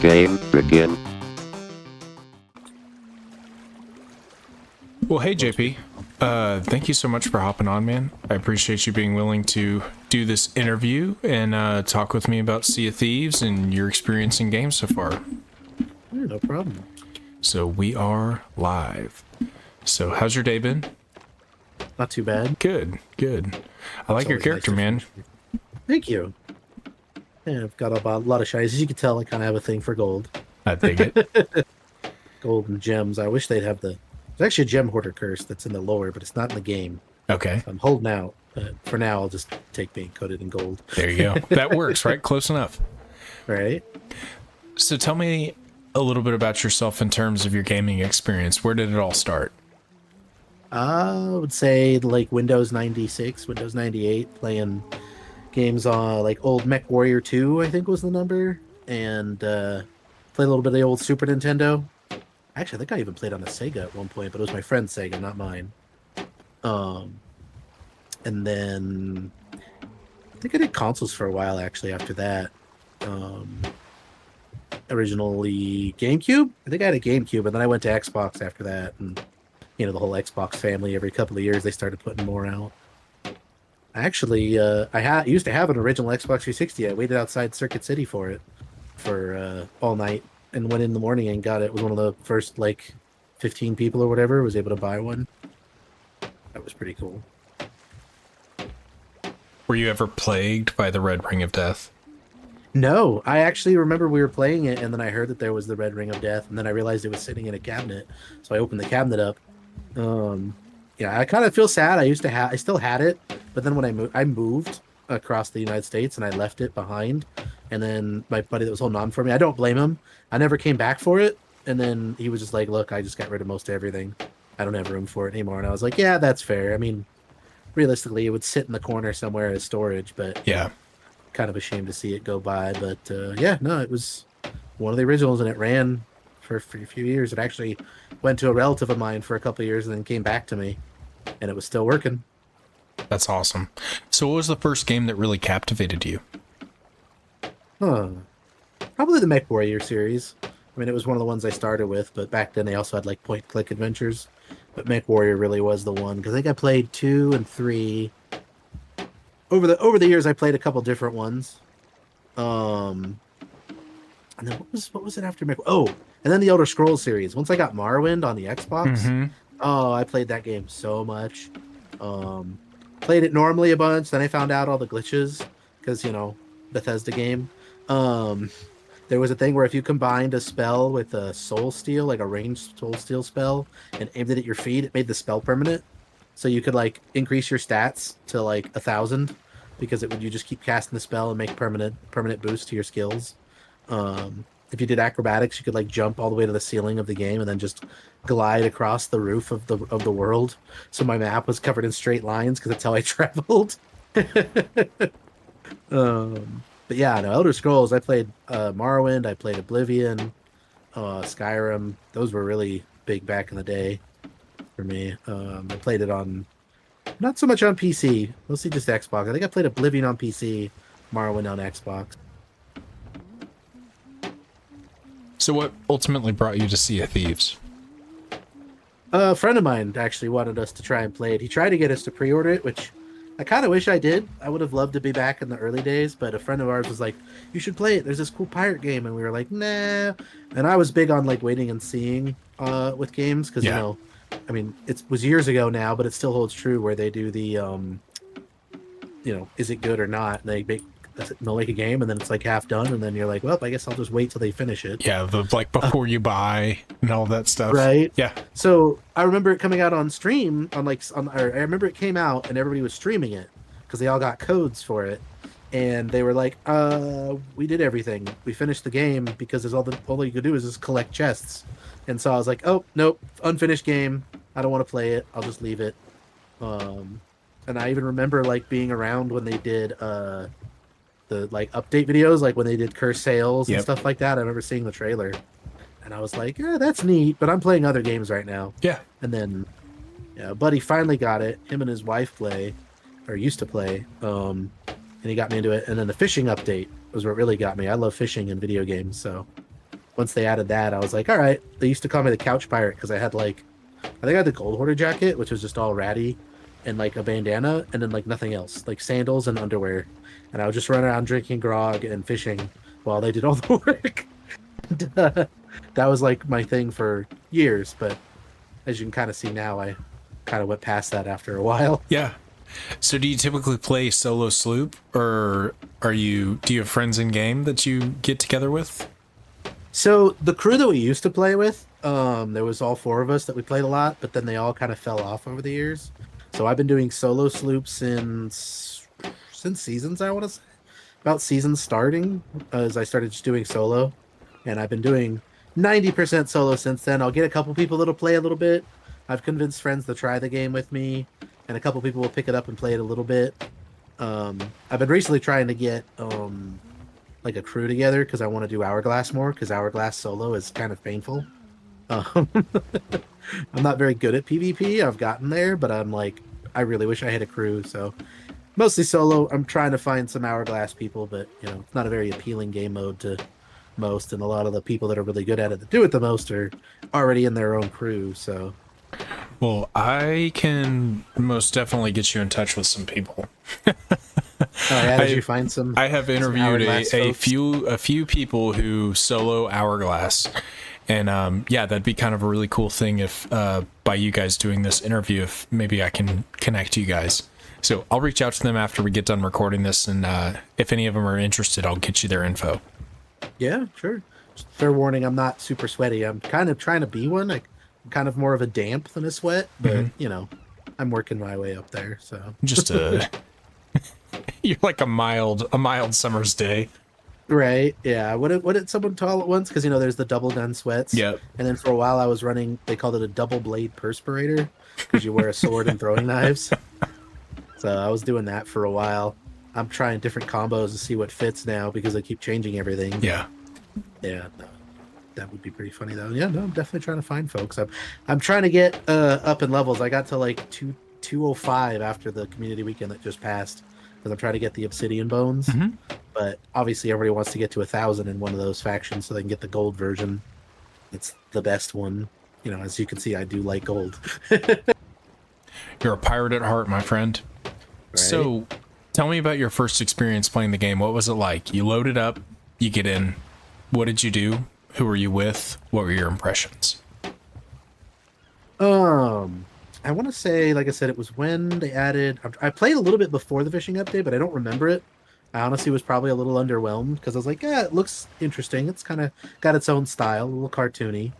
Game begin. Well, hey, JP. Thank you so much for hopping on, man. I appreciate you being willing to do this interview and talk with me about Sea of Thieves and your experience in games so far. Yeah, no problem. So we are live. So how's your day been? Not too bad. Good, good. I like It's your always character, nice to man. finish. Thank you. Yeah, I've got a lot of shinies. As you can tell, I kind of have a thing for gold. I dig it. Gold and gems. I wish they'd have the... There's actually a gem hoarder curse that's in the lore, but it's not in the game. Okay, I'm holding out. But for now, I'll just take being coated in gold. there you go. That works, right? Close enough. Right? So tell me a little bit about yourself in terms of your gaming experience. Where did it all start? I would say like Windows 96, Windows 98, playing games on like old Mech Warrior 2, I think was the number, and played a little bit of the old Super Nintendo. Actually, I think I even played on a Sega at one point, but it was my friend's Sega, not mine. And then I think I did consoles for a while actually after that. Originally GameCube. I think I had a GameCube, and then I went to Xbox after that, and you know, the whole Xbox family, every couple of years they started putting more out. Actually, I used to have an original Xbox 360. I waited outside Circuit City for it for all night and went in the morning and got it. It was one of the first like 15 people or whatever was able to buy one. That was pretty cool. Were you ever plagued by the Red Ring of Death? No, I actually remember we were playing it, and then I heard that there was the Red Ring of Death, and then I realized it was sitting in a cabinet. So I opened the cabinet up. Yeah, I kind of feel sad. I still had it, but then when I moved across the United States and I left it behind, and then my buddy that was holding on for me, I don't blame him. I never came back for it, and then he was just like, "Look, I just got rid of most everything. I don't have room for it anymore." And I was like, "Yeah, that's fair. I mean, realistically, it would sit in the corner somewhere as storage, but Yeah. kind of ashamed to see it go by." But yeah, no, it was one of the originals, and it ran for a few years. It actually went to a relative of mine for a couple of years and then came back to me, and it was still working. That's awesome. So what was the first game that really captivated you? Probably the Mech Warrior series. I mean, it was one of the ones I started with, but back then they also had like point-click adventures. But Mech Warrior really was the one, because I think I played 2 and 3. Over the years, I played a couple different ones. And then what was it after Mech? Oh, and then the Elder Scrolls series. Once I got Morrowind on the Xbox, oh, I played that game so much. Played it normally a bunch. Then I found out all the glitches because, you know, Bethesda game. There was a thing where if you combined a spell with a soul steal, like a ranged soul steal spell, and aimed it at your feet, it made the spell permanent. So you could like increase your stats to like 1,000 because you just keep casting the spell and make permanent boost to your skills. If you did acrobatics, you could like jump all the way to the ceiling of the game and then just glide across the roof of the world. So my map was covered in straight lines because that's how I traveled. But yeah, no, Elder Scrolls. I played Morrowind. I played Oblivion, Skyrim. Those were really big back in the day for me. I played it on not so much on PC, mostly just Xbox. I think I played Oblivion on PC, Morrowind on Xbox. So what ultimately brought you to Sea of Thieves? A friend of mine actually wanted us to try and play it. He tried to get us to pre-order it, which I kind of wish I did. I would have loved to be back in the early days, but a friend of ours was like, "You should play it. There's this cool pirate game," and we were like, "Nah." And I was big on like waiting and seeing with games because you know, I mean, it was years ago now, but it still holds true where they do the, you know, is it good or not? And they'll make a game and then it's like half done, and then you're like, well, I guess I'll just wait till they finish it. Yeah, the like before you buy and all that stuff. Right. Yeah. So I remember it coming out on stream I remember it came out and everybody was streaming it because they all got codes for it, and they were like, we did everything. We finished the game because there's all you could do is just collect chests. And so I was like, oh nope, unfinished game. I don't want to play it. I'll just leave it. And I even remember like being around when they did the like update videos, like when they did curse sales and stuff like that. I remember seeing the trailer and I was like, yeah, that's neat, but I'm playing other games right now. Yeah. And then yeah, buddy finally got it. Him and his wife used to play, and he got me into it. And then the fishing update was what really got me. I love fishing in video games, so once they added that, I was like, all right. They used to call me the couch pirate because I had like, I think I had the gold hoarder jacket, which was just all ratty, and like a bandana, and then like nothing else, like sandals and underwear. And I would just run around drinking grog and fishing while they did all the work. And, that was like my thing for years. But as you can kind of see now, I kind of went past that after a while. Yeah. So do you typically play solo sloop, or do you have friends in game that you get together with? So the crew that we used to play with, there was all four of us that we played a lot, but then they all kind of fell off over the years. So I've been doing solo sloops since seasons, I want to say. About seasons starting, as I started just doing solo, and I've been doing 90% solo since then. I'll get a couple people that'll play a little bit. I've convinced friends to try the game with me, and a couple people will pick it up and play it a little bit. I've been recently trying to get like a crew together because I want to do Hourglass more because Hourglass solo is kind of painful. Um, I'm not very good at PvP. I've gotten there, but I'm like, I really wish I had a crew. So mostly solo. I'm trying to find some Hourglass people, but it's not a very appealing game mode to most, and a lot of the people that are really good at it that do it the most are already in their own crew. So Well, I can most definitely get you in touch with some people. did you find some? I have interviewed Hourglass a folks? few people who solo Hourglass, and yeah, that'd be kind of a really cool thing if by you guys doing this interview, if maybe I can connect you guys. So I'll reach out to them after we get done recording this, and if any of them are interested, I'll get you their info. Yeah, sure. Just fair warning, I'm not super sweaty. I'm kind of trying to be one. Like, I'm kind of more of a damp than a sweat, but I'm working my way up there. So Just you're like a mild summer's day. right, yeah. What did someone call it once? Because there's the double gun sweats. Yep. And then for a while I was running. They called it a double blade perspirator because you wear a sword and throwing knives. So I was doing that for a while. I'm trying different combos to see what fits now because I keep changing everything. Yeah. Yeah, no, that would be pretty funny though. Yeah, no, I'm definitely trying to find folks. I'm trying to get up in levels. I got to like 205 after the community weekend that just passed because I'm trying to get the obsidian bones. Mm-hmm. But obviously everybody wants to get to 1,000 in one of those factions so they can get the gold version. It's the best one. As you can see, I do like gold. You're a pirate at heart, my friend. Right? So, tell me about your first experience playing the game. What was it like? You loaded up, you get in. What did you do? Who were you with? What were your impressions? I want to say, like I said, it was when they added. I played a little bit before the fishing update, but I don't remember it. I honestly was probably a little underwhelmed because I was like, yeah, it looks interesting. It's kind of got its own style, a little cartoony.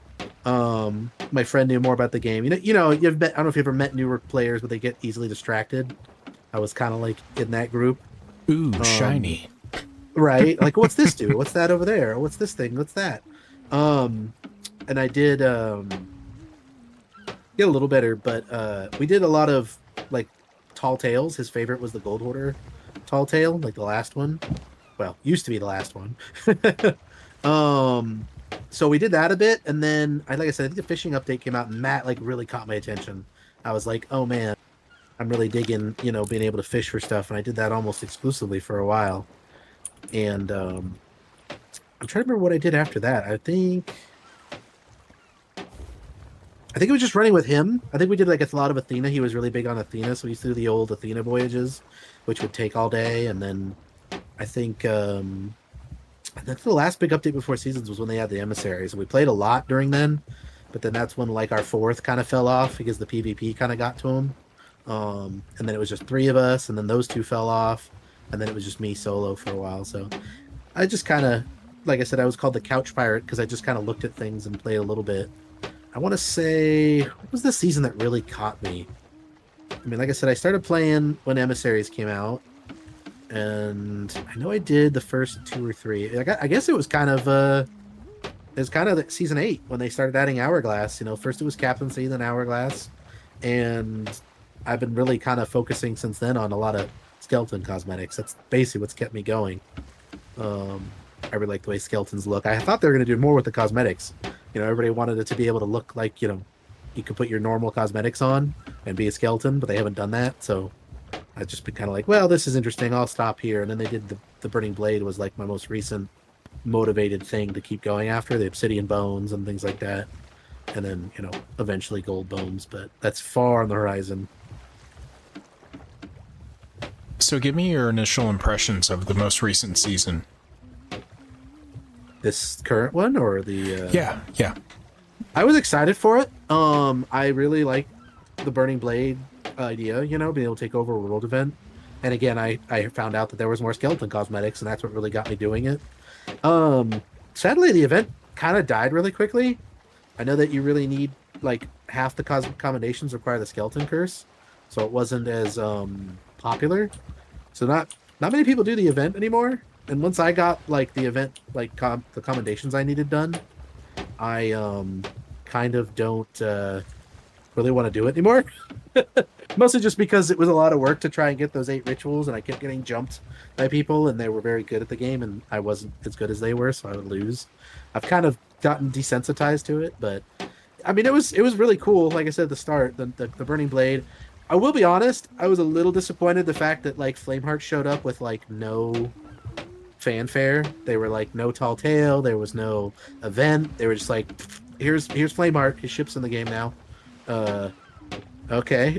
My friend knew more about the game. You've met, I don't know if you've ever met newer players, but they get easily distracted. I was kind of like in that group. Ooh, shiny. Right? Like, what's this do? What's that over there? What's this thing? What's that? And I did get a little better, but we did a lot of like tall tales. His favorite was the gold hoarder tall tale, like the last one. Well, used to be the last one. So we did that a bit, and then like I said, I think the fishing update came out, and Matt like really caught my attention. I was like, oh man, I'm really digging, being able to fish for stuff, and I did that almost exclusively for a while. And I'm trying to remember what I did after that. I think it was just running with him. I think we did like a lot of Athena. He was really big on Athena, so we used to do the old Athena voyages, which would take all day. And then I think the last big update before seasons was when they had the emissaries. We played a lot during then, but then that's when like our fourth kind of fell off because the PvP kind of got to him. And then it was just three of us, and then those two fell off, and then it was just me solo for a while. So I just kind of, like I said, I was called the couch pirate because I just kind of looked at things and played a little bit. I want to say, what was the season that really caught me? I mean, like I said, I started playing when emissaries came out, and I know I did the first 2 or 3. I guess it was kind of season 8 when they started adding Hourglass. First it was Captaincy, then Hourglass, and I've been really kind of focusing since then on a lot of skeleton cosmetics. That's basically what's kept me going. I really like the way skeletons look. I thought they were going to do more with the cosmetics. Everybody wanted it to be able to look like, you could put your normal cosmetics on and be a skeleton, but they haven't done that. So I've just been kind of like, well, this is interesting. I'll stop here. And then they did the Burning Blade was like my most recent motivated thing to keep going after, the obsidian bones and things like that. And then, eventually gold bones, but that's far on the horizon. So give me your initial impressions of the most recent season. This current one or the Yeah, yeah. I was excited for it. I really like the Burning Blade idea, being able to take over a world event. And again, I found out that there was more skeleton cosmetics, and that's what really got me doing it. Um, Sadly, the event kind of died really quickly. I know that you really need like half the cosmic combinations require the skeleton curse, so it wasn't as popular. So not many people do the event anymore. And once I got like the event like the commendations I needed done, I kind of don't really want to do it anymore. Mostly just because it was a lot of work to try and get those 8 rituals, and I kept getting jumped by people, and they were very good at the game, and I wasn't as good as they were, so I would lose. I've kind of gotten desensitized to it, but I mean, it was really cool. Like I said at the start, the Burning Blade. I will be honest, I was a little disappointed the fact that like Flameheart showed up with like no fanfare. They were like no tall tale. There was no event. They were just like, here's Flameheart. His ship's in the game now. Uh, okay.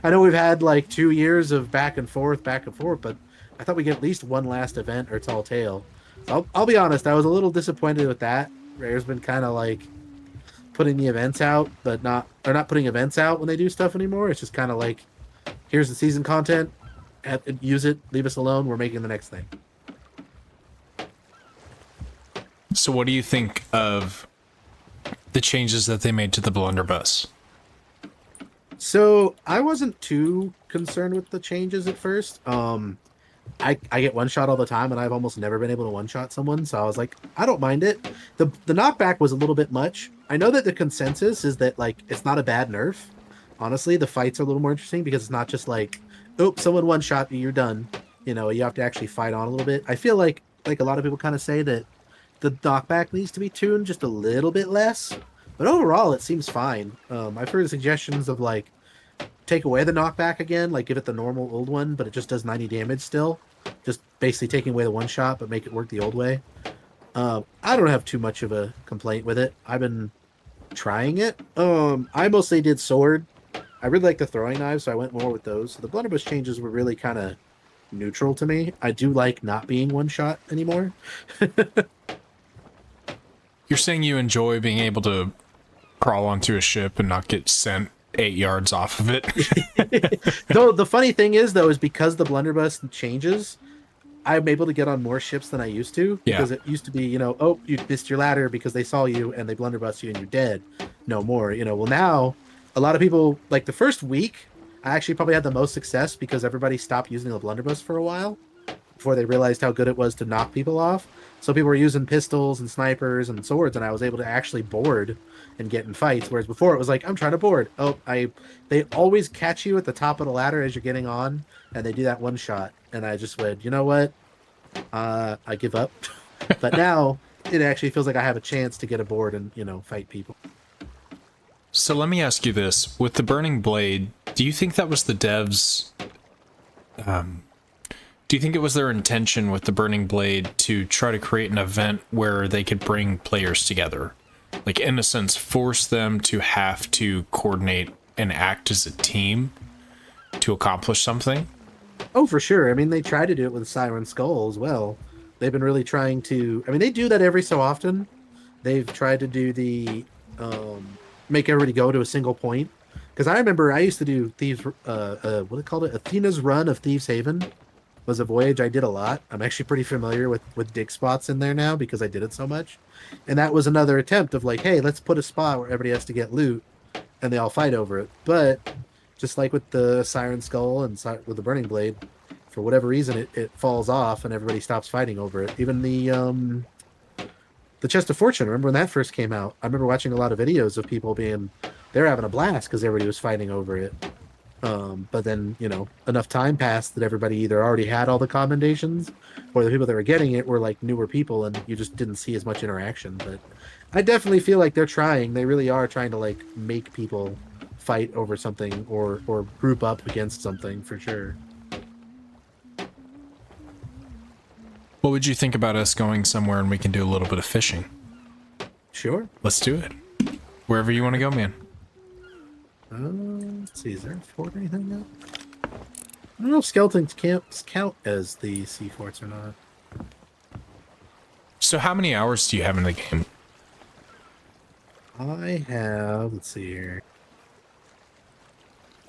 I know we've had like 2 years of back and forth, but I thought we get at least one last event or tall tale. So I'll be honest, I was a little disappointed with that. Rare's been kind of like putting the events out, but not putting events out when they do stuff anymore. It's just kind of like, here's the season content, use it, leave us alone. We're making the next thing. So what do you think of the changes that they made to the blunderbuss? So I wasn't too concerned with the changes at first. I get one shot all the time, and I've almost never been able to one shot someone. So I was like, I don't mind it. The knockback was a little bit much. I know that the consensus is that like it's not a bad nerf. Honestly, the fights are a little more interesting because it's not just like, oh, someone one shot you, you're done. You have to actually fight on a little bit. I feel like a lot of people kind of say that the knockback needs to be tuned just a little bit less. But overall, it seems fine. I've heard suggestions of like take away the knockback again, like give it the normal old one, but it just does 90 damage still. Just basically taking away the one shot, but make it work the old way. I don't have too much of a complaint with it. I've been trying it. I mostly did sword. I really like the throwing knives, so I went more with those. So the blunderbuss changes were really kind of neutral to me. I do like not being one shot anymore. You're saying you enjoy being able to crawl onto a ship and not get sent 8 yards off of it? Though the funny thing is, though, is because the blunderbuss changes, I'm able to get on more ships than I used to. Yeah. Because it used to be, oh, you missed your ladder because they saw you and they blunderbuss you and you're dead. No more. Well, now a lot of people, like the first week, I actually probably had the most success because everybody stopped using the blunderbuss for a while before they realized how good it was to knock people off. So people were using pistols and snipers and swords, and I was able to actually board and get in fights. Whereas before it was like, I'm trying to board. Oh, they always catch you at the top of the ladder as you're getting on, and they do that one shot. And I just went, you know what? I give up. But now it actually feels like I have a chance to get aboard and fight people. So let me ask you this. With the Burning Blade, do you think that was the devs... do you think it was their intention with the Burning Blade to try to create an event where they could bring players together? Like, in a sense, force them to have to coordinate and act as a team to accomplish something? Oh, for sure. I mean, they tried to do it with Siren Skull as well. They've been really trying to. I mean, they do that every so often. They've tried to do the make everybody go to a single point. Because I remember I used to do Thieves. What they called it, Athena's Run of Thieves Haven was a voyage I did a lot. I'm actually pretty familiar with dig spots in there now because I did it so much. And that was another attempt of like, hey, let's put a spot where everybody has to get loot, and they all fight over it. But just like with the Siren Skull and with the Burning Blade, for whatever reason, it falls off and everybody stops fighting over it. Even the Chest of Fortune. Remember when that first came out? I remember watching a lot of videos of people they're having a blast because everybody was fighting over it. But then enough time passed that everybody either already had all the commendations, or the people that were getting it were like newer people, and you just didn't see as much interaction. But I definitely feel like they're trying. They really are trying to like make people fight over something or group up against something for sure. What would you think about us going somewhere and we can do a little bit of fishing? Sure. Let's do it. Wherever you want to go, man. Let's see, is there a fort or anything now? I don't know if skeletons count as the sea forts or not. So how many hours do you have in the game? I have, let's see here.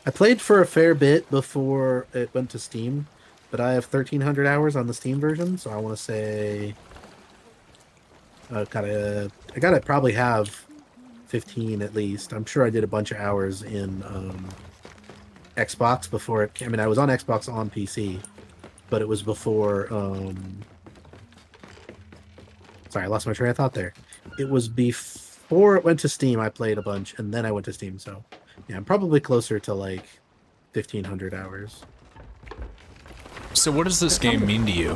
I played for a fair bit before it went to Steam, but I have 1,300 hours on the Steam version, so I want to say I gotta probably have 15 at least. I'm sure I did a bunch of hours in Xbox before it came. I mean, I was on Xbox on PC, but it was before. Sorry, I lost my train of thought there. It was before it went to Steam. I played a bunch, and then I went to Steam. So, yeah, I'm probably closer to like 1,500 hours. So, what does this game mean to you?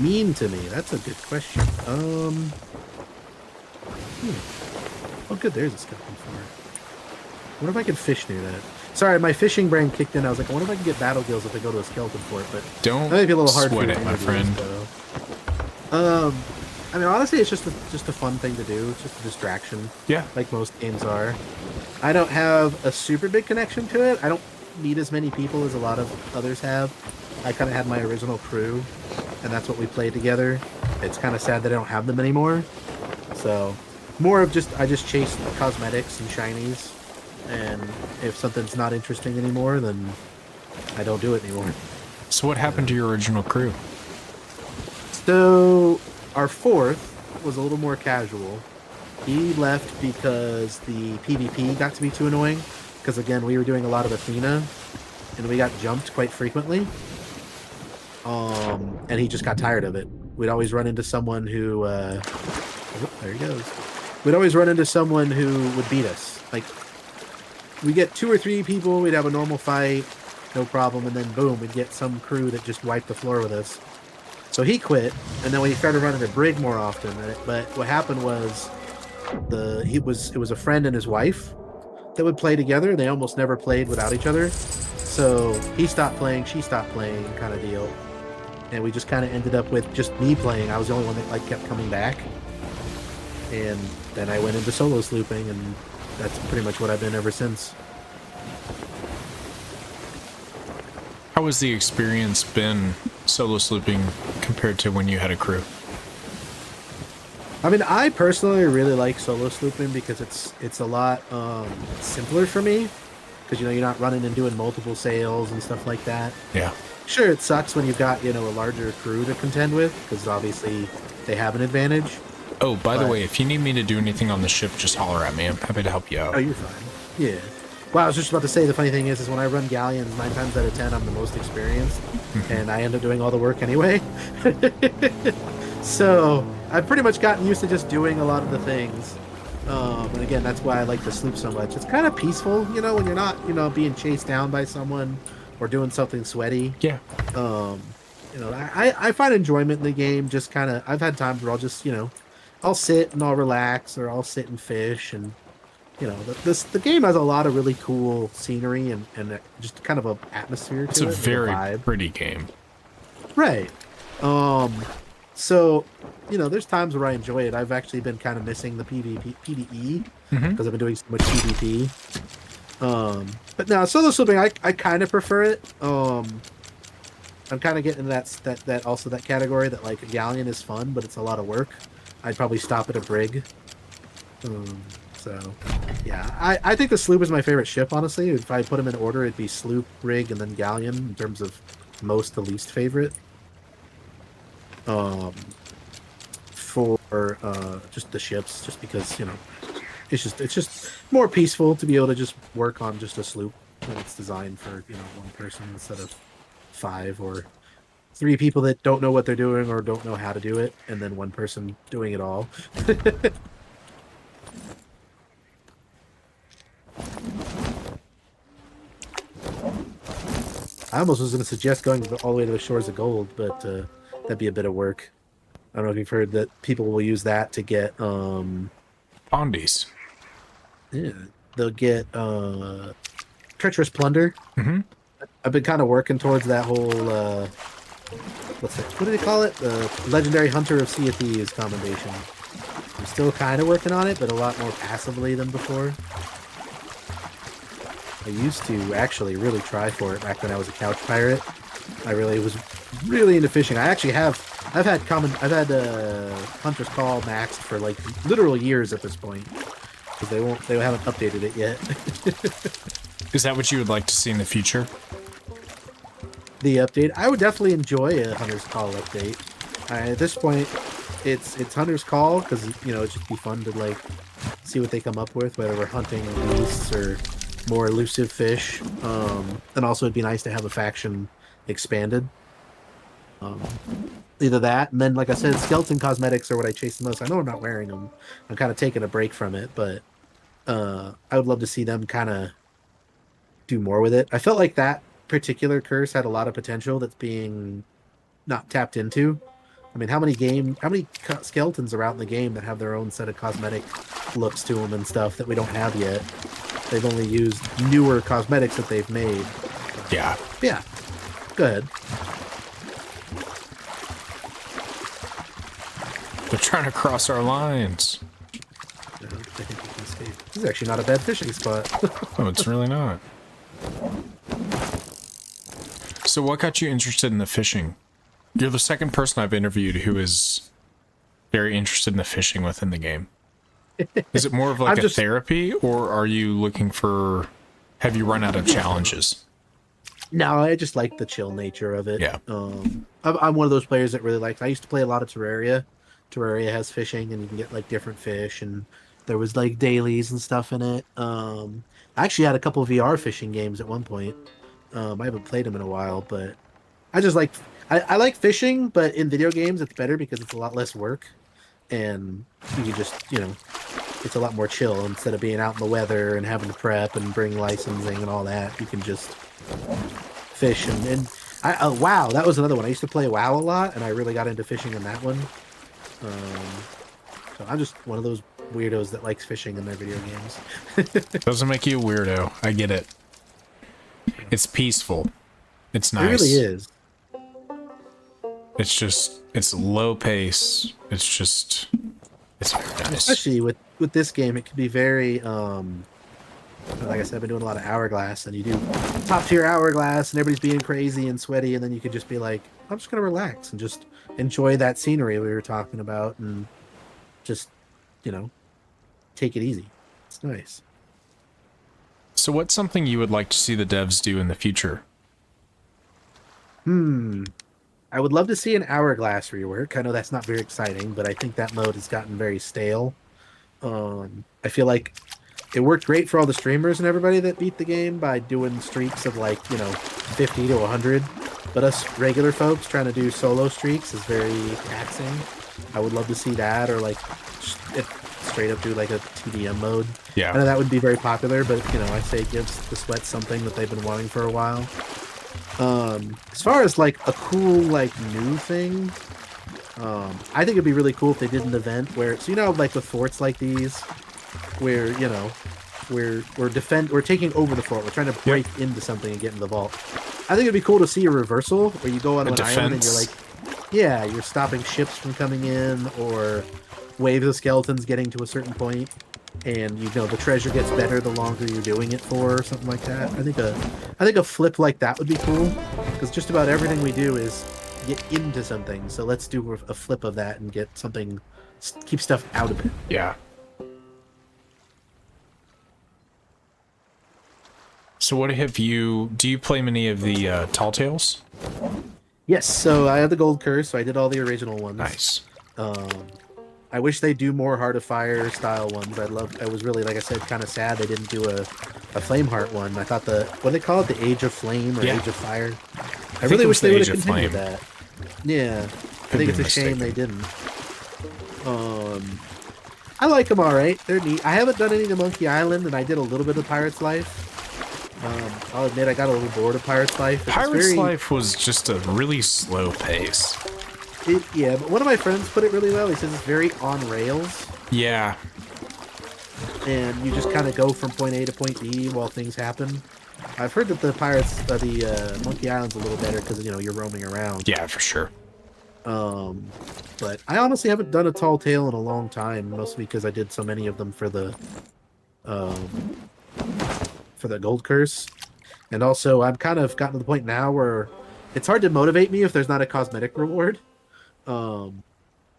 Mean to me? That's a good question. Oh, good. There's a skeleton fort. I wonder if I can fish near that. Sorry, my fishing brain kicked in. I was like, I wonder if I can get battle gills if I go to a skeleton fort, but don't that might be a little hard sweat for it, my friend. I mean, honestly, it's just a fun thing to do. It's just a distraction. Yeah. Like most games are. I don't have a super big connection to it. I don't need as many people as a lot of others have. I kind of had my original crew, and that's what we played together. It's kind of sad that I don't have them anymore. So, more of I just chase cosmetics and shinies, and if something's not interesting anymore, then I don't do it anymore. So what happened to your original crew? So, our fourth was a little more casual. He left because the PvP got to be too annoying. Because, again, we were doing a lot of Athena, and we got jumped quite frequently. And he just got tired of it. We'd always run into someone who... there he goes. We'd always run into someone who would beat us. Like, we get 2 or 3 people, we'd have a normal fight, no problem, and then boom, we'd get some crew that just wiped the floor with us. So he quit, and then we started running to Brig more often. But what happened was, it was a friend and his wife that would play together. They almost never played without each other. So he stopped playing, she stopped playing, kind of deal. And we just kind of ended up with just me playing. I was the only one that like kept coming back. And then I went into solo slooping, and that's pretty much what I've been ever since. How has the experience been solo slooping compared to when you had a crew? I mean, I personally really like solo slooping because it's a lot simpler for me. Because, you're not running and doing multiple sails and stuff like that. Yeah. Sure, it sucks when you've got, a larger crew to contend with, because obviously they have an advantage. Oh, by the way, if you need me to do anything on the ship, just holler at me. I'm happy to help you out. Oh, you're fine. Yeah. Well, I was just about to say, the funny thing is when I run galleons, 9 times out of 10, I'm the most experienced, and I end up doing all the work anyway. So, I've pretty much gotten used to just doing a lot of the things. And again, that's why I like to sloop so much. It's kind of peaceful, when you're not, being chased down by someone or doing something sweaty. Yeah. I find enjoyment in the game. Just kind of, I've had times where I'll just, I'll sit and I'll relax, or I'll sit and fish, and the game has a lot of really cool scenery and just kind of a atmosphere to it. It's a very vibe. pretty game. Right. So, there's times where I enjoy it. I've actually been kind of missing the PvE because I've been doing so much PvP. But now solo slooping, I kind of prefer it. I'm kind of getting that category that like galleon is fun, but it's a lot of work. I'd probably stop at a brig. So yeah, I think the sloop is my favorite ship. Honestly, if I put them in order, it'd be sloop, brig, and then galleon in terms of most to least favorite. For just the ships, just because it's just more peaceful to be able to just work on just a sloop when it's designed for one person instead of 5 or 3 people that don't know what they're doing or don't know how to do it, and then one person doing it all. I almost was going to suggest going all the way to the shores of gold, but that'd be a bit of work. I don't know if you've heard that people will use that to get Bondies. Yeah, they'll get treacherous plunder. I've been kind of working towards that whole what do they call it? The Legendary Hunter of Sea of Thieves commendation. I'm still kind of working on it, but a lot more passively than before. I used to actually really try for it back when I was a couch pirate. I really was really into fishing. I've had Hunter's Call maxed for like literal years at this point because they haven't updated it yet. Is that what you would like to see in the future? The update, I would definitely enjoy a Hunter's Call update. At this point, it's Hunter's Call because it'd just be fun to like see what they come up with, whether we're hunting beasts or more elusive fish. And also it'd be nice to have a faction expanded. Either that, and then like I said, skeleton cosmetics are what I chase the most. I know I'm not wearing them. I'm kind of taking a break from it, but I would love to see them kind of do more with it. I felt like that particular curse had a lot of potential that's being not tapped into. I mean, how many skeletons are out in the game that have their own set of cosmetic looks to them and stuff that we don't have yet? They've only used newer cosmetics that they've made. Yeah. Yeah. Go ahead. They're trying to cross our lines. I think we can escape. This is actually not a bad fishing spot. Oh, it's really not. So what got you interested in the fishing? You're the second person I've interviewed who is very interested in the fishing within the game. Is it more of like therapy, or are you looking for... Have you run out of challenges? No, I just like the chill nature of it. Yeah. I'm one of those players that really likes... I used to play a lot of Terraria. Terraria has fishing, and you can get like different fish, and there was like dailies and stuff in it. I actually had a couple of VR fishing games at one point. I haven't played them in a while, but I just like... I like fishing, but in video games it's better because it's a lot less work, and you can just, it's a lot more chill. Instead of being out in the weather and having to prep and bring licensing and all that, you can just fish. And WoW, that was another one. I used to play WoW a lot, and I really got into fishing in that one. So I'm just one of those weirdos that likes fishing in their video games. Doesn't make you a weirdo. I get it. It's peaceful. It's nice. It really is. It's low pace. It's very nice. Especially with this game, it could be very, like I said, I've been doing a lot of Hourglass, and you do top tier Hourglass, and everybody's being crazy and sweaty, and then you could just be like, I'm just going to relax and just enjoy that scenery we were talking about, and just, take it easy. It's nice. So what's something you would like to see the devs do in the future? I would love to see an Hourglass rework. I know that's not very exciting, but I think that mode has gotten very stale. I feel like it worked great for all the streamers and everybody that beat the game by doing streaks of like, 50 to 100. But us regular folks trying to do solo streaks is very taxing. I would love to see that, or like straight up do like a TDM mode. Yeah. I know that would be very popular, but I say it gives the sweat something that they've been wanting for a while. As far as like a cool like new thing, I think it'd be really cool if they did an event where, like with forts like these, where we're taking over the fort, we're trying to break into something and get in the vault. I think it'd be cool to see a reversal where you go on an island and you're like, you're stopping ships from coming in, or waves of skeletons getting to a certain point, and the treasure gets better the longer you're doing it for, or something like that. I think a flip like that would be cool, because just about everything we do is get into something. So let's do a flip of that and get something, keep stuff out of it. Yeah. So what do you play many of the Tall Tales? Yes, so I have the gold curse, so I did all the original ones. Nice. I wish they do more Heart of Fire style ones. I was really, like I said, kind of sad they didn't do a Flameheart one. I thought what do they call it? The Age of Flame or Age of Fire? I really wish they would have continued that. Yeah. I think it's a shame they didn't. I like them alright. They're neat. I haven't done any to Monkey Island, and I did a little bit of Pirate's Life. I'll admit I got a little bored of Pirate's Life. Pirate's Life was just a really slow pace. Yeah, but one of my friends put it really well. He says it's very on rails. Yeah. And you just kind of go from point A to point B while things happen. I've heard that the Monkey Island's a little better because you're roaming around. Yeah, for sure. Um, but I honestly haven't done a tall tale in a long time, mostly because I did so many of them um, for the Gold Curse, and also I've kind of gotten to the point now where it's hard to motivate me if there's not a cosmetic reward. Um,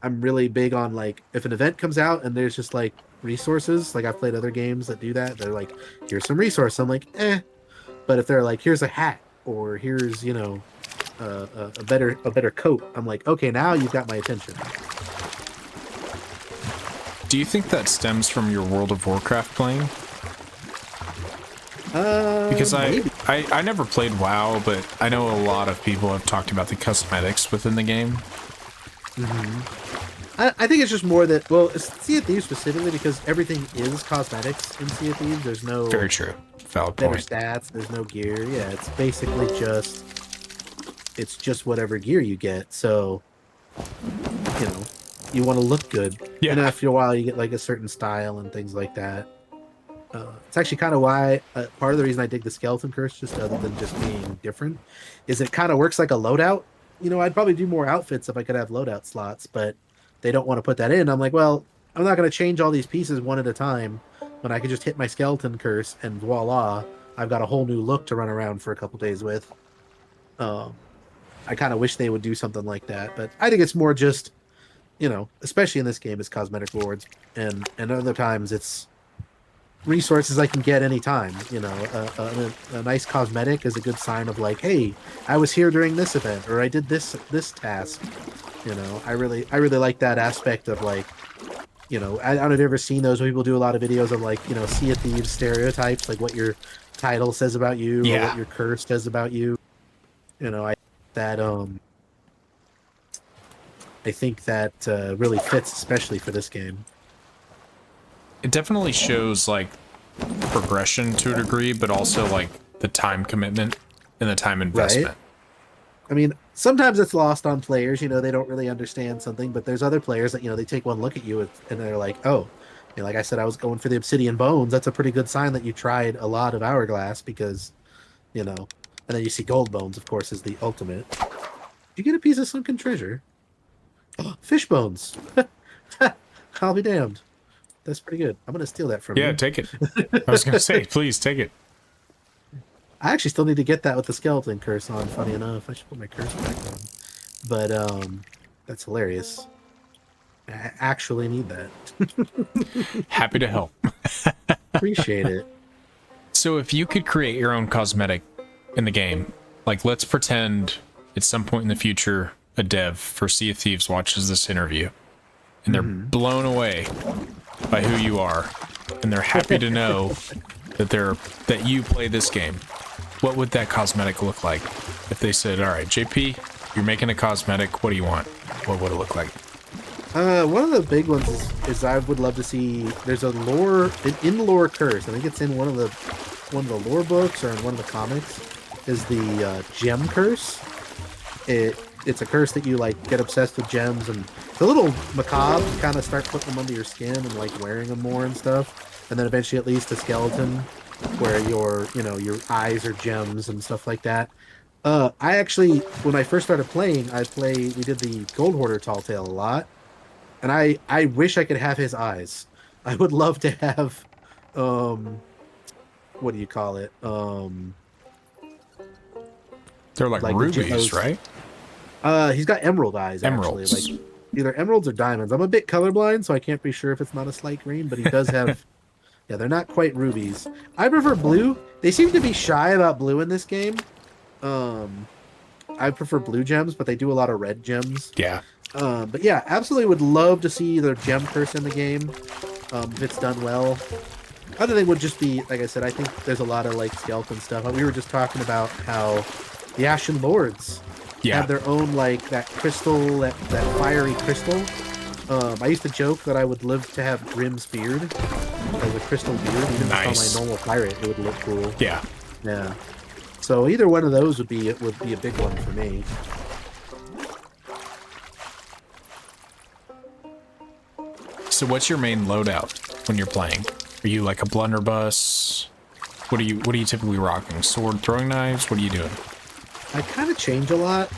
I'm really big on like if an event comes out and there's just like resources, like I've played other games that do that. They're like, here's some resource. I'm like, eh. But if they're like, here's a hat or here's a better coat, I'm like, okay, now you've got my attention. Do you think that stems from your World of Warcraft playing? Because I never played WoW, but I know a lot of people have talked about the cosmetics within the game. I think it's just more that, well, it's Sea of Thieves specifically because everything is cosmetics in Sea of Thieves. There's no Very true. Valid better point. stats. There's no gear. Yeah, it's basically just whatever gear you get. So, you want to look good. Yeah. And after a while, you get like a certain style and things like that. It's actually kind of why part of the reason I dig the Skeleton Curse, just other than just being different, is it kind of works like a loadout. I'd probably do more outfits if I could have loadout slots, but they don't want to put that in. I'm like, well, I'm not going to change all these pieces one at a time when I could just hit my Skeleton Curse and voila, I've got a whole new look to run around for a couple days with. I kind of wish they would do something like that, but I think it's more just, especially in this game, it's cosmetic rewards, and other times it's resources I can get anytime. A nice cosmetic is a good sign of like, hey, I was here during this event, or I did this task. I really like that aspect of like, I don't know if you've ever seen those when people do a lot of videos of like, Sea of Thieves stereotypes, like what your title says about you, or what your curse says about you. I think that really fits, especially for this game. It definitely shows like progression to a degree, but also like the time commitment and the time investment. Right? I mean, sometimes it's lost on players. They don't really understand something, but there's other players that they take one look at you and they're like, oh, like I said, I was going for the obsidian bones. That's a pretty good sign that you tried a lot of hourglass because, and then you see gold bones, of course, is the ultimate. You get a piece of sunken treasure. Oh, fish bones. I'll be damned. That's pretty good. I'm gonna steal that from you. Yeah, take it. I was gonna say, please take it. I actually still need to get that with the skeleton curse on. Funny enough, I should put my curse back on. But that's hilarious. I actually need that. Happy to help. Appreciate it. So if you could create your own cosmetic in the game, like let's pretend at some point in the future a dev for Sea of Thieves watches this interview and they're blown away by who you are and they're happy to know that you play this game. What would that cosmetic look like if they said, all right, JP, you're making a cosmetic, what do you want? What would it look like? One of the big ones is I would love to see. There's a lore in lore curse. I think it's in one of the lore books or in one of the comics. Is the gem curse? It's a curse that you like get obsessed with gems, and it's a little macabre. You kind of start putting them under your skin and like wearing them more and stuff, and then eventually it leads to skeleton, where your eyes are gems and stuff like that. I actually, when I first started playing, we did the Gold Hoarder Tall Tale a lot. And I wish I could have his eyes. I would love to have, what do you call it? They're like rubies, right? He's got emerald eyes, Emeralds. actually. Like either emeralds or diamonds. I'm a bit colorblind, so I can't be sure if it's not a slight green, but he does have, yeah, they're not quite rubies. I prefer blue. They seem to be shy about blue in this game. I prefer blue gems, but they do a lot of red gems. Yeah. But yeah, absolutely would love to see the gem curse in the game, if it's done well. Other thing would just be, like I said, I think there's a lot of like skeleton stuff. We were just talking about how the Ashen Lords have their own like that crystal, that fiery crystal. I used to joke that I would live to have Grim's beard as a crystal beard, even Nice. on my normal pirate, it would look cool. Yeah. Yeah. So either one of those would be a big one for me. So what's your main loadout when you're playing? Are you like a blunderbuss? What are you typically rocking? Sword, throwing knives? What are you doing? I kind of change a lot.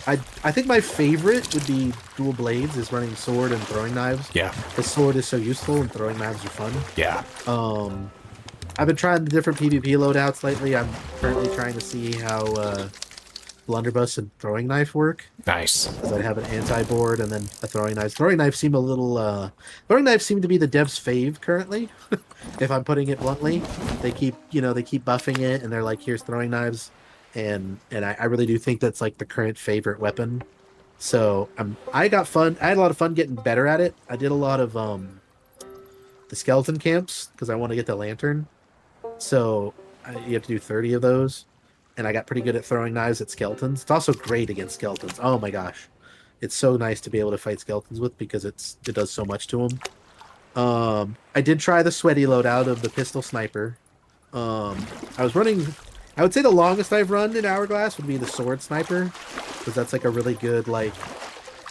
I think my favorite would be dual blades, is running sword and throwing knives. Yeah. The sword is so useful and throwing knives are fun. Yeah. I've been trying the different PvP loadouts lately. I'm currently trying to see how blunderbuss and throwing knife work. Nice. Because I have an anti-board and then a throwing knife. Throwing knives seem a little throwing knives seem to be the devs' fave currently. If I'm putting it bluntly, they keep buffing it, and they're like, here's throwing knives, and I really do think that's like the current favorite weapon. So I had a lot of fun getting better at it. I did a lot of the skeleton camps because I want to get the lantern. So you have to do 30 of those, and I got pretty good at throwing knives at skeletons. It's also great against skeletons. Oh my gosh, it's so nice to be able to fight skeletons with, because it does so much to them. I did try the sweaty loadout of the pistol sniper. I was running. I would say the longest I've run in Hourglass would be the sword sniper, because that's like a really good like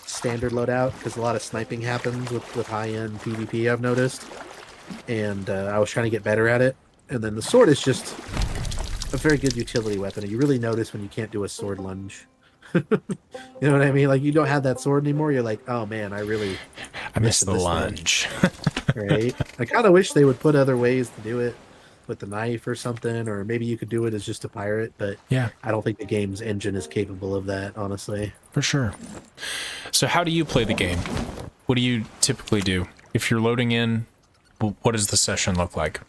standard loadout, because a lot of sniping happens with high end PvP, I've noticed, and I was trying to get better at it. And then the sword is just a very good utility weapon, and you really notice when you can't do a sword lunge. You know what I mean? Like, you don't have that sword anymore. You're like, oh man, I miss the lunge. Right? I kind of wish they would put other ways to do it with the knife or something, or maybe you could do it as just a pirate, but Yeah, I don't think the game's engine is capable of that, honestly. for sure. So how do you play the game? What do you typically do? If you're loading in, what does the session look like?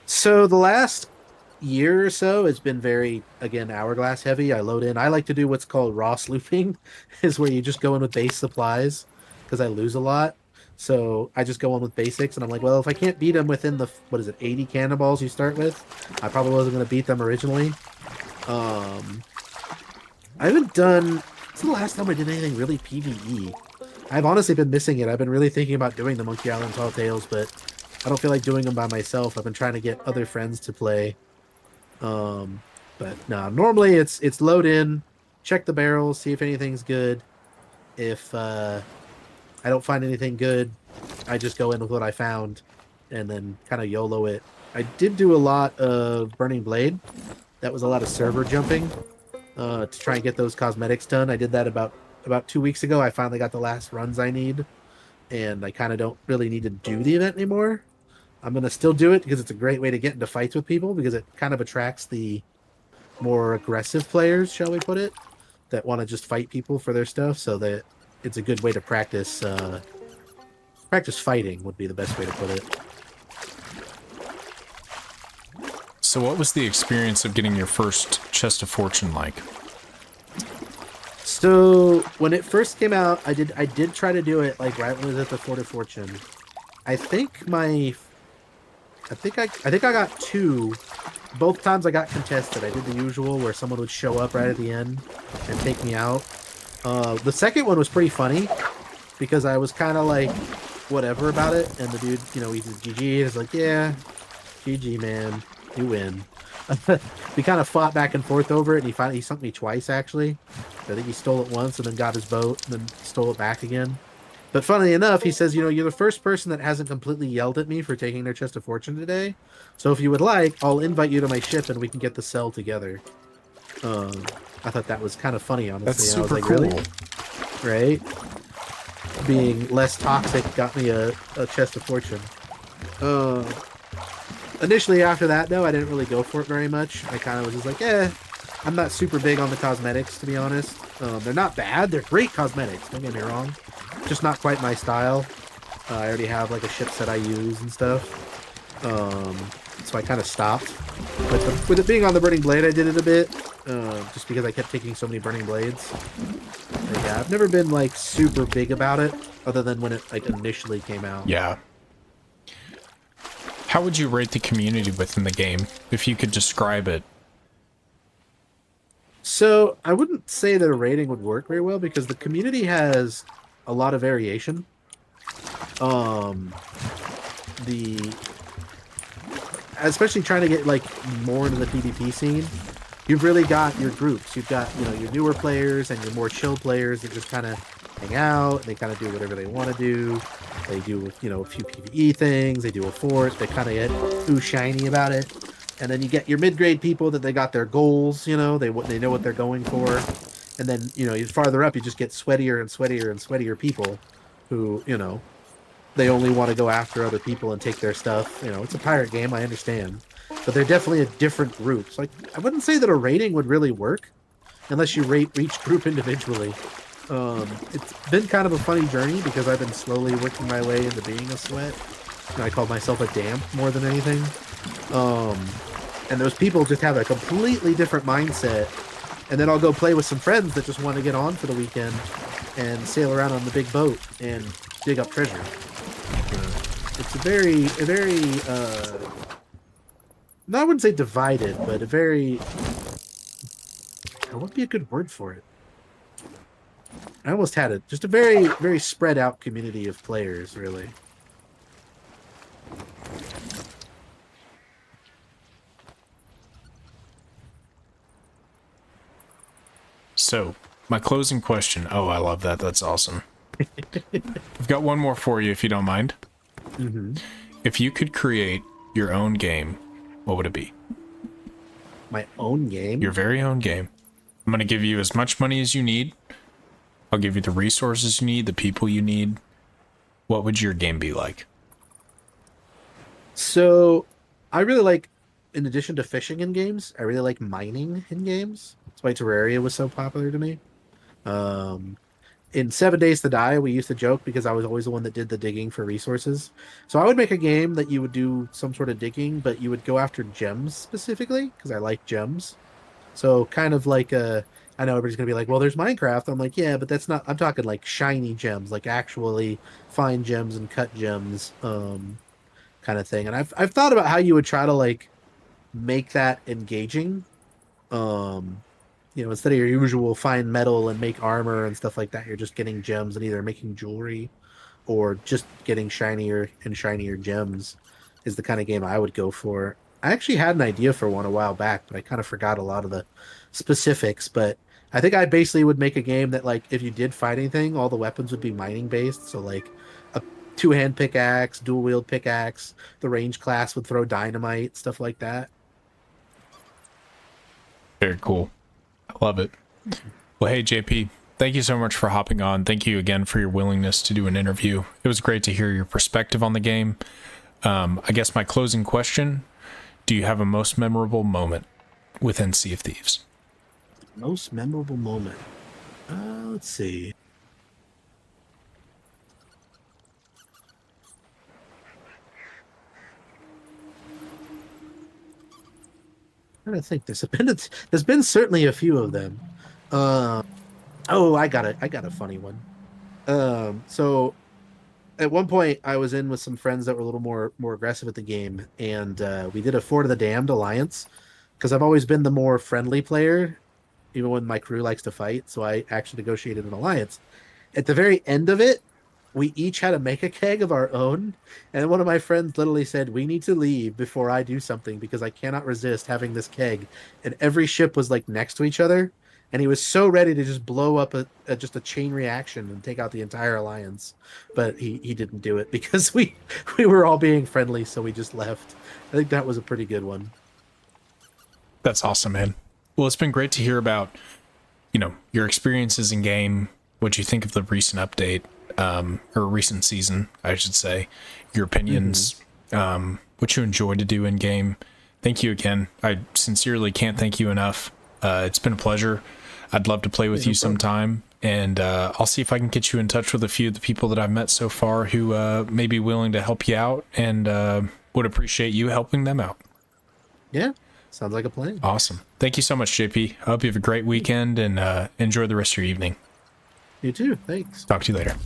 So the last year or so has been very, again, Hourglass heavy. I load in. I like to do what's called raw slooping, is where you just go in with base supplies, because I lose a lot. So I just go in with basics, and I'm like, well, if I can't beat them within the, 80 cannonballs you start with, I probably wasn't going to beat them originally. I haven't done, it's the last time I did anything really PvE. I've honestly been missing it. I've been really thinking about doing the Monkey Island Tall Tales, but I don't feel like doing them by myself. I've been trying to get other friends to play. But no, normally it's load in, check the barrels, see if anything's good. If I don't find anything good, I just go in with what I found, and then kind of YOLO it. I did do a lot of Burning Blade. That was a lot of server jumping to try and get those cosmetics done. I did that about 2 weeks ago. I finally got the last runs I need, and I kind of don't really need to do the event anymore. I'm going to still do it because it's a great way to get into fights with people, because it kind of attracts the more aggressive players, shall we put it, that want to just fight people for their stuff. So that it's a good way to practice fighting would be the best way to put it. So what was the experience of getting your first chest of fortune like? So when it first came out, I did try to do it like right when it was at the Fort of Fortune. I think I got 2. Both times I got contested. I did the usual where someone would show up right at the end and take me out. The second one was pretty funny because I was kind of like whatever about it, and the dude, he says GG, and he's like, yeah, GG, man, you win. We kind of fought back and forth over it, and he sunk me twice, actually. I think he stole it once and then got his boat and then stole it back again. But funnily enough, he says, you're the first person that hasn't completely yelled at me for taking their chest of fortune today. So if you would like, I'll invite you to my ship and we can get the cell together. I thought that was kind of funny, honestly. That's super I was like, cool. Really? Right? Being less toxic got me a chest of fortune. Initially after that, though, I didn't really go for it very much. I kind of was just like, I'm not super big on the cosmetics, to be honest. They're not bad. They're great cosmetics, don't get me wrong. Just not quite my style. I already have like a ship set I use and stuff. So I kind of stopped. But with it being on the Burning Blade, I did it a bit. Just because I kept taking so many Burning Blades. But yeah, I've never been like super big about it, other than when it like initially came out. Yeah. How would you rate the community within the game, if you could describe it? So I wouldn't say that a rating would work very well, because the community has a lot of variation. Especially trying to get like more into the PvP scene, you've really got your groups. You've got your newer players and your more chill players that just kind of hang out and they kind of do whatever they want to do. They do, a few PvE things. They do a fort. They kind of get ooh shiny about it. And then you get your mid-grade people that they got their goals. They know what they're going for. And then you farther up, you just get sweatier and sweatier and sweatier people, who they only want to go after other people and take their stuff. It's a pirate game, I understand, but they're definitely a different group. So I wouldn't say that a rating would really work unless you rate each group individually. It's been kind of a funny journey because I've been slowly working my way into being a sweat. And I call myself a damp more than anything. And those people just have a completely different mindset. And then I'll go play with some friends that just want to get on for the weekend and sail around on the big boat and dig up treasure. It's a very, no, I wouldn't say divided, but a very, what would be a good word for it? I almost had it. Just a very, very spread out community of players, really. So, my closing question. Oh, I love that. That's awesome. I've got one more for you, if you don't mind. Mm-hmm. If you could create your own game, what would it be? My own game? Your very own game. I'm going to give you as much money as you need. I'll give you the resources you need, the people you need. What would your game be like? So, I really like, in addition to fishing in games, I really like mining in games. That's why Terraria was so popular to me. In 7 Days to Die, we used to joke because I was always the one that did the digging for resources. So I would make a game that you would do some sort of digging, but you would go after gems specifically because I like gems. So kind of like I know everybody's gonna be like, well, there's Minecraft. I'm like, yeah, but that's not. I'm talking like shiny gems, like actually find gems and cut gems, kind of thing. And I've thought about how you would try to like make that engaging. Um, instead of your usual find metal and make armor and stuff like that, you're just getting gems and either making jewelry or just getting shinier and shinier gems is the kind of game I would go for. I actually had an idea for one a while back, but I kind of forgot a lot of the specifics. But I think I basically would make a game that, like, if you did fight anything, all the weapons would be mining based. So, like, a two-hand pickaxe, dual-wield pickaxe, the range class would throw dynamite, stuff like that. Very cool. I love it. Well, hey, JP, thank you so much for hopping on. Thank you again for your willingness to do an interview. It was great to hear your perspective on the game. I guess my closing question, do you have a most memorable moment within Sea of Thieves? Most memorable moment. Let's see. I'm trying to think. There's been certainly a few of them. Oh, I got a funny one. So at one point I was in with some friends that were a little more aggressive at the game, and we did a Fort of the Damned alliance because I've always been the more friendly player, even when my crew likes to fight. So I actually negotiated an alliance. At the very end of it, we each had a make a keg of our own, and one of my friends literally said, "We need to leave before I do something because I cannot resist having this keg." And every ship was like next to each other, and he was so ready to just blow up just a chain reaction and take out the entire alliance, but he didn't do it because we were all being friendly, so we just left. I think that was a pretty good one. That's awesome, man. Well, it's been great to hear about, your experiences in game, what you think of the recent update, or recent season, I should say, your opinions, what you enjoy to do in game. Thank you again. I sincerely can't thank you enough. It's been a pleasure. I'd love to play with you sometime, and I'll see if I can get you in touch with a few of the people that I've met so far who may be willing to help you out and would appreciate you helping them out. Yeah, sounds like a plan. Awesome. Thank you so much, JP. I hope you have a great weekend and enjoy the rest of your evening. You too. Thanks. Talk to you later.